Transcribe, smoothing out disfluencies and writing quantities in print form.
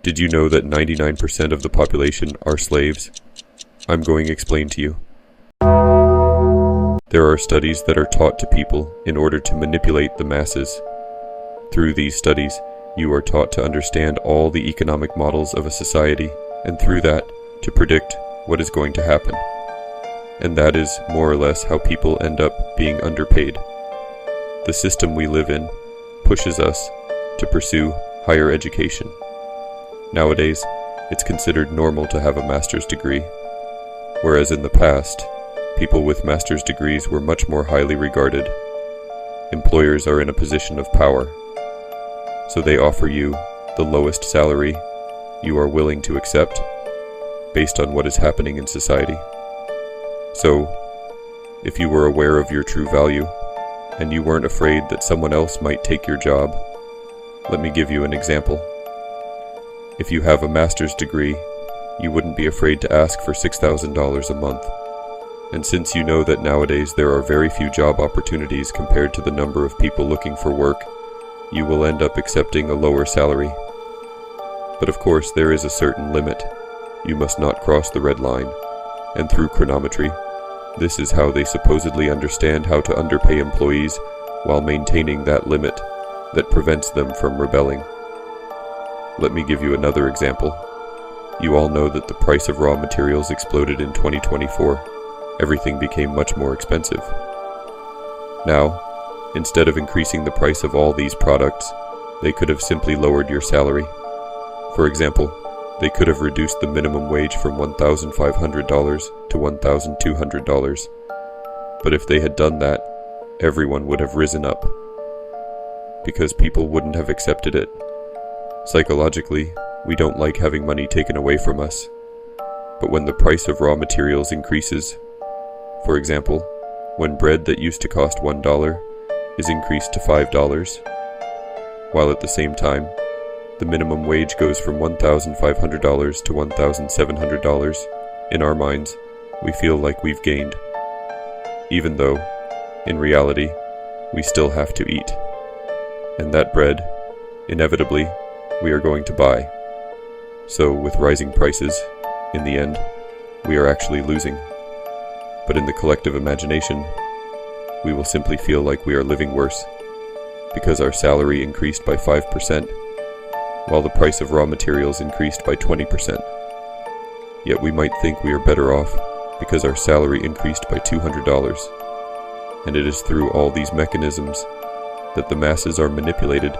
Did you know that 99% of the population are slaves? I'm going to explain to you. There are studies that are taught to people in order to manipulate the masses. Through these studies, you are taught to understand all the economic models of a society, and through that, to predict what is going to happen. And that is more or less how people end up being underpaid. The system we live in pushes us to pursue higher education. Nowadays, it's considered normal to have a master's degree, whereas in the past, people with master's degrees were much more highly regarded. Employers are in a position of power, so they offer you the lowest salary you are willing to accept based on what is happening in society. So, if you were aware of your true value, and you weren't afraid that someone else might take your job, let me give you an example. If you have a master's degree, you wouldn't be afraid to ask for $6,000 a month. And since you know that nowadays there are very few job opportunities compared to the number of people looking for work, you will end up accepting a lower salary. But of course there is a certain limit. You must not cross the red line. And through chronometry, this is how they supposedly understand how to underpay employees while maintaining that limit that prevents them from rebelling. Let me give you another example. You all know that the price of raw materials exploded in 2024. Everything became much more expensive. Now, instead of increasing the price of all these products, they could have simply lowered your salary. For example, they could have reduced the minimum wage from $1,500 to $1,200. But if they had done that, everyone would have risen up, because people wouldn't have accepted it. Psychologically, we don't like having money taken away from us. But when the price of raw materials increases, for example, when bread that used to cost $1 is increased to $5, while at the same time, the minimum wage goes from $1,500 to $1,700, in our minds, we feel like we've gained. Even though, in reality, we still have to eat. And that bread, inevitably, we are going to buy. So, with rising prices, in the end, we are actually losing. But in the collective imagination, we will simply feel like we are living worse, because our salary increased by 5%, while the price of raw materials increased by 20%. Yet we might think we are better off because our salary increased by $200. And it is through all these mechanisms that the masses are manipulated